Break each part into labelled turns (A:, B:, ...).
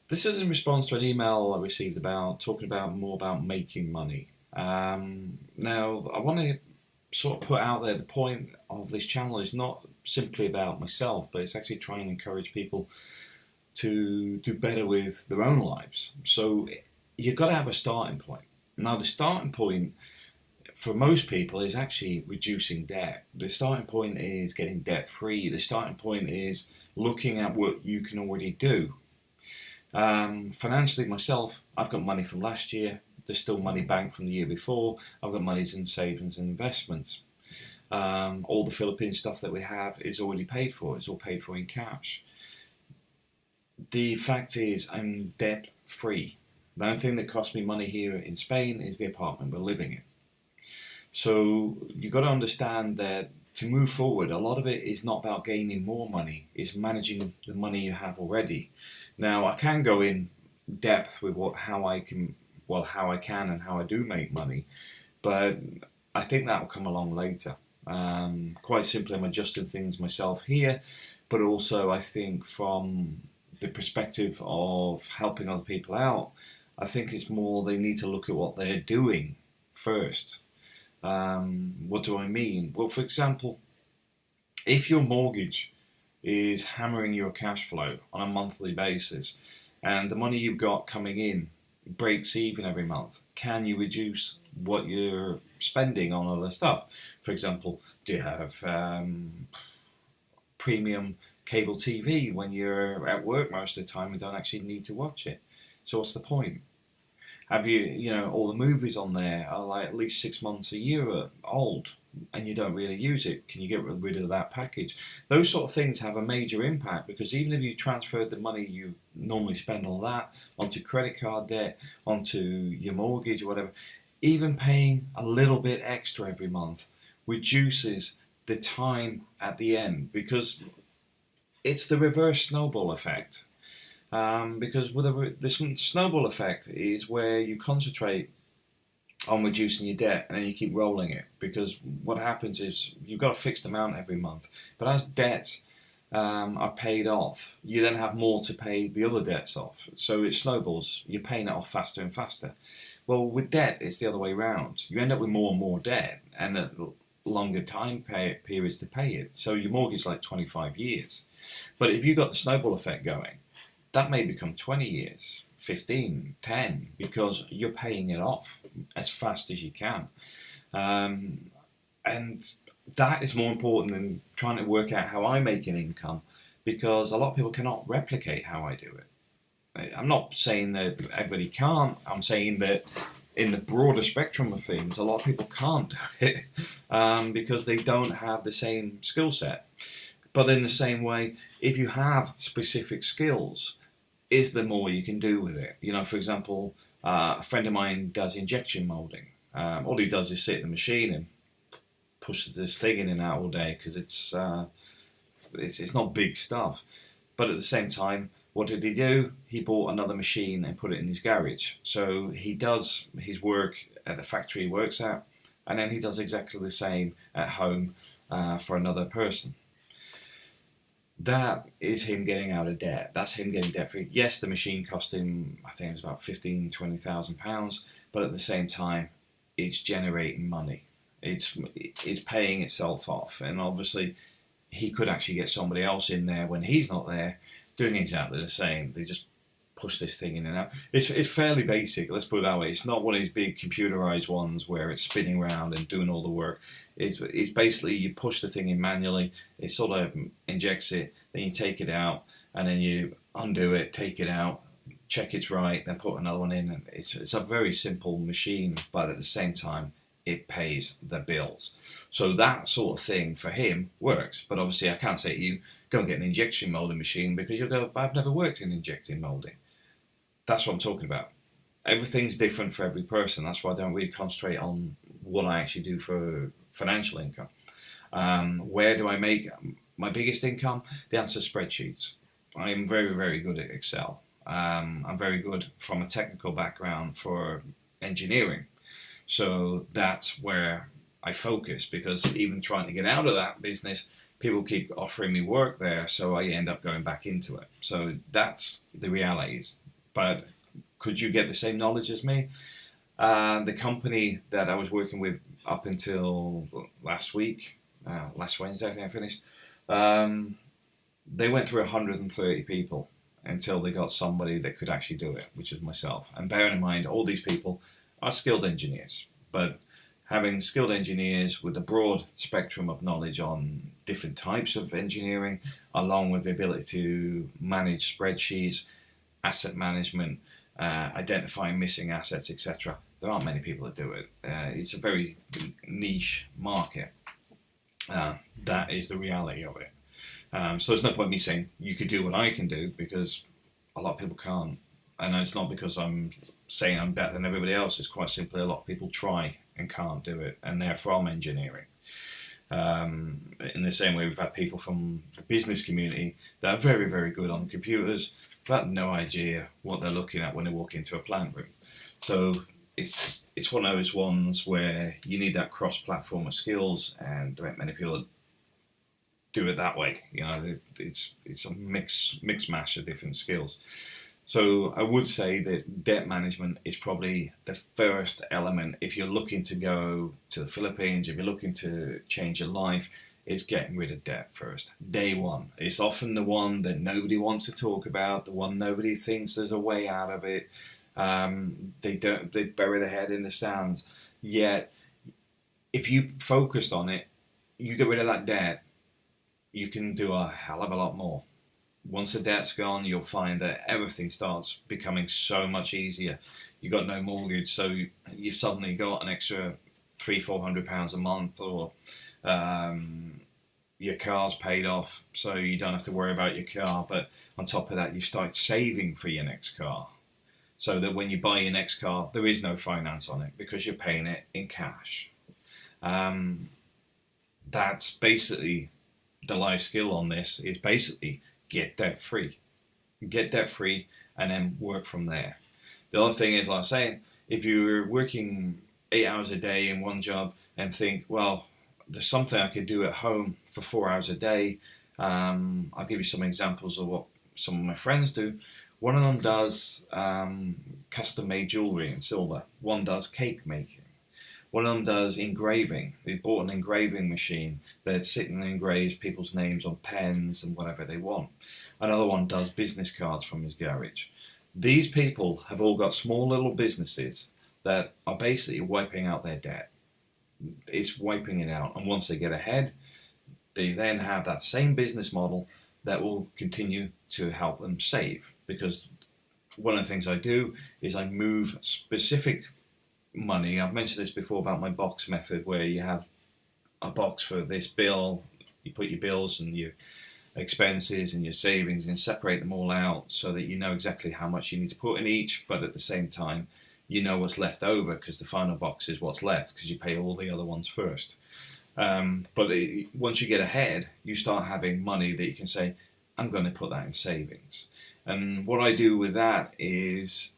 A: This is in response to an email I received about talking about more about making money. Now, I want to sort of put out there the point of this channel is not simply about myself, but it's actually trying to encourage people to do better with their own lives. So you've got to have a starting point. Now, the starting point for most people is actually reducing debt. The starting point is getting debt free. The starting point is looking at what you can already do. Financially, myself, I've got money from last year. There's still money banked from the year before. I've got monies in savings and investments. All the Philippine stuff that we have is already paid for. It's all paid for in cash. The fact is, I'm debt free. The only thing that costs me money here in Spain is the apartment we're living in. So you've got to understand that to move forward, a lot of it is not about gaining more money, it's managing the money you have already. Now, I can go in depth with how I can and how I do make money, but I think that will come along later. Quite simply, I'm adjusting things myself here, but also I think from the perspective of helping other people out, I think it's more they need to look at what they're doing first. What do I mean? Well, for example, if your mortgage is hammering your cash flow on a monthly basis and the money you've got coming in breaks even every month, can you reduce what you're spending on other stuff? For example, do you have premium cable TV when you're at work most of the time and don't actually need to watch it? So what's the point? Have all the movies on there are like at least 6 months a year old and you don't really use it. Can you get rid of that package? Those sort of things have a major impact because even if you transferred the money you normally spend on that onto credit card debt, onto your mortgage or whatever, even paying a little bit extra every month reduces the time at the end because it's the reverse snowball effect. Because with the snowball effect is where you concentrate on reducing your debt and then you keep rolling it. Because what happens is you've got a fixed amount every month, but as debts are paid off, you then have more to pay the other debts off. So it snowballs. You're paying it off faster and faster. Well, with debt, it's the other way around. You end up with more and more debt and longer time periods to pay it. So your mortgage is like 25 years. But if you've got the snowball effect going, that may become 20 years, 15, 10, because you're paying it off as fast as you can. And that is more important than trying to work out how I make an income because a lot of people cannot replicate how I do it. I'm not saying that everybody can't, I'm saying that in the broader spectrum of things, a lot of people can't do it because they don't have the same skill set. But in the same way, if you have specific skills, is there more you can do with it? For example, a friend of mine does injection molding. All he does is sit in the machine and push this thing in and out all day because it's not big stuff. But at the same time, what did he do? He bought another machine and put it in his garage. So he does his work at the factory he works at, and then he does exactly the same at home for another person. That is him getting out of debt. That's him getting debt free. Yes, the machine cost him, I think it was about £15,000-20,000, but at the same time, it's generating money. It's paying itself off, and obviously, he could actually get somebody else in there when he's not there, doing exactly the same. They just push this thing in and out. It's fairly basic, let's put it that way. It's not one of these big computerized ones where it's spinning around and doing all the work. It's basically you push the thing in manually, it sort of injects it, then you take it out, and then you undo it, take it out, check it's right, then put another one in. And it's a very simple machine, but at the same time, it pays the bills. So that sort of thing for him works. But obviously I can't say to you, go and get an injection molding machine because you'll go, I've never worked in injecting molding. That's what I'm talking about. Everything's different for every person. That's why I don't really concentrate on what I actually do for financial income. Where do I make my biggest income? The answer is spreadsheets. I am very, very good at Excel. I'm very good from a technical background for engineering. So that's where I focus because even trying to get out of that business, people keep offering me work there, so I end up going back into it. So that's the realities. But could you get the same knowledge as me? The company that I was working with up until last week, last Wednesday, I think I finished, they went through 130 people until they got somebody that could actually do it, which is myself. And bearing in mind, all these people are skilled engineers, but having skilled engineers with a broad spectrum of knowledge on different types of engineering, along with the ability to manage spreadsheets, asset management, identifying missing assets, etc. There aren't many people that do it. It's a very niche market. That is the reality of it. So there's no point in me saying you could do what I can do, because a lot of people can't. And it's not because I'm saying I'm better than everybody else. It's quite simply a lot of people try and can't do it, and they're from engineering. In the same way, we've had people from the business community that are very, very good on computers, but have no idea what they're looking at when they walk into a plant room. So it's one of those ones where you need that cross-platform of skills, and there aren't many people that do it that way. You know, it's a mix mash of different skills. So I would say that debt management is probably the first element. If you're looking to go to the Philippines, if you're looking to change your life, it's getting rid of debt first. Day one. It's often the one that nobody wants to talk about, the one nobody thinks there's a way out of it. They bury their head in the sand. Yet, if you focused on it, you get rid of that debt, you can do a hell of a lot more. Once the debt's gone, you'll find that everything starts becoming so much easier. You've got no mortgage, so you've suddenly got an extra £300-400 a month, or your car's paid off, so you don't have to worry about your car. But on top of that, you start saving for your next car, so that when you buy your next car, there is no finance on it because you're paying it in cash. That's basically the life skill on this, is basically get debt free. Get debt free and then work from there. The other thing is, like I was saying, if you're working 8 hours a day in one job and think, well, there's something I could do at home for 4 hours a day. I'll give you some examples of what some of my friends do. One of them does custom made jewellery in silver. One does cake making. One of them does engraving. They bought an engraving machine that sits and engraves people's names on pens and whatever they want. Another one does business cards from his garage. These people have all got small little businesses that are basically wiping out their debt. It's wiping it out. And once they get ahead, they then have that same business model that will continue to help them save. Because one of the things I do is I move specific money. I've mentioned this before about my box method, where you have a box for this bill, you put your bills and your expenses and your savings and separate them all out so that you know exactly how much you need to put in each, but at the same time you know what's left over, because the final box is what's left, because you pay all the other ones first. Once you get ahead, you start having money that you can say, I'm going to put that in savings. And what I do with that is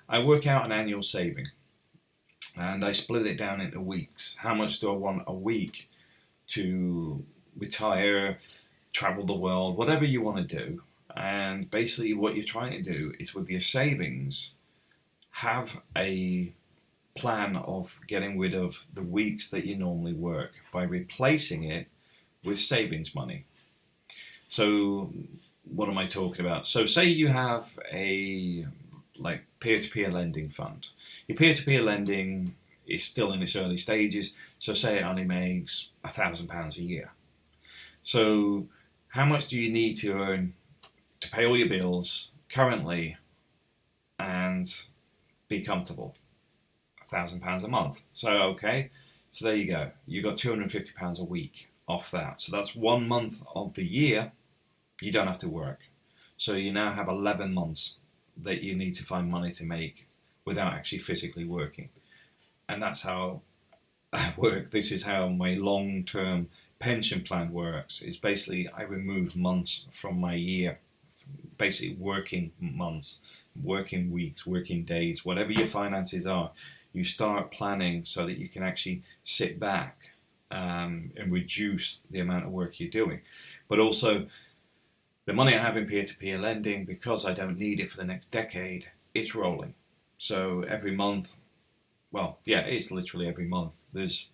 A: I work out an annual saving, and I split it down into weeks. How much do I want a week to retire, travel the world, whatever you want to do. And basically what you're trying to do is, with your savings, have a plan of getting rid of the weeks that you normally work by replacing it with savings money. So what am I talking about? So say you have a peer-to-peer lending fund. Your peer-to-peer lending is still in its early stages, so say it only makes £1,000 a year. So how much do you need to earn to pay all your bills currently and be comfortable? £1,000 a month. So okay, so there you go. You got £250 a week off that. So that's 1 month of the year you don't have to work. So you now have 11 months that you need to find money to make without actually physically working. And that's how I work. This is how my long-term pension plan works. Is basically I remove months from my year, basically working months, working weeks, working days, whatever your finances are. You start planning so that you can actually sit back and reduce the amount of work you're doing. But also, the money I have in peer-to-peer lending, because I don't need it for the next decade, it's rolling. So every month, well, yeah, it's literally every month. There's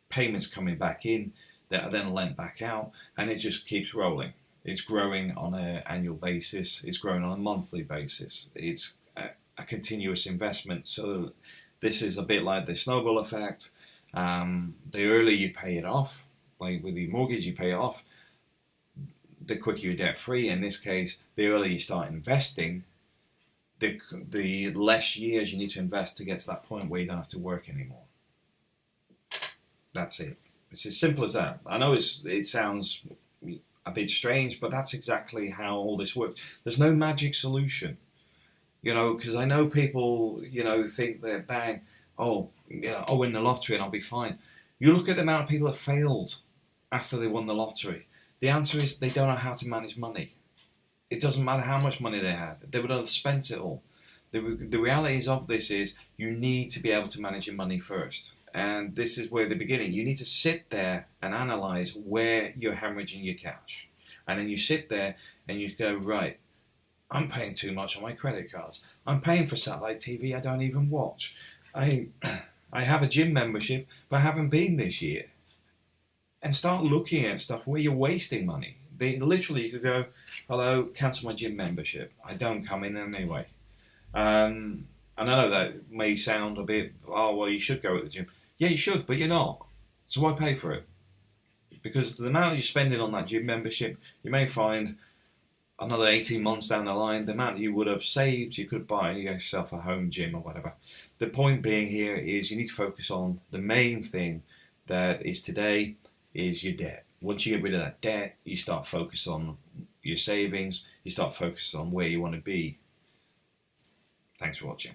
A: payments coming back in that are then lent back out, and it just keeps rolling. It's growing on an annual basis. It's growing on a monthly basis. It's a continuous investment. So this is a bit like the snowball effect. The earlier you pay it off, like with your mortgage, you pay it off, the quicker you're debt free. In this case, the earlier you start investing, the less years you need to invest to get to that point where you don't have to work anymore. That's it. It's as simple as that. I know it sounds a bit strange, but that's exactly how all this works. There's no magic solution, because I know people, think that bang, I'll win the lottery and I'll be fine. You look at the amount of people that failed after they won the lottery. The answer is they don't know how to manage money. It doesn't matter how much money they had. They would have spent it all. The realities of this is you need to be able to manage your money first. And this is where the beginning. You need to sit there and analyze where you're hemorrhaging your cash. And then you sit there and you go, right, I'm paying too much on my credit cards. I'm paying for satellite TV I don't even watch. I have a gym membership, but I haven't been this year. And start looking at stuff where you're wasting money. Literally, you could go, hello, cancel my gym membership. I don't come in anyway. And I know that may sound a bit, well, you should go at the gym. Yeah, you should, but you're not. So why pay for it? Because the amount you're spending on that gym membership, you may find another 18 months down the line, the amount you would have saved, you could buy yourself a home gym or whatever. The point being here is you need to focus on the main thing that is today is your debt. Once you get rid of that debt, you start focus on your savings, you start focusing on where you want to be. Thanks for watching.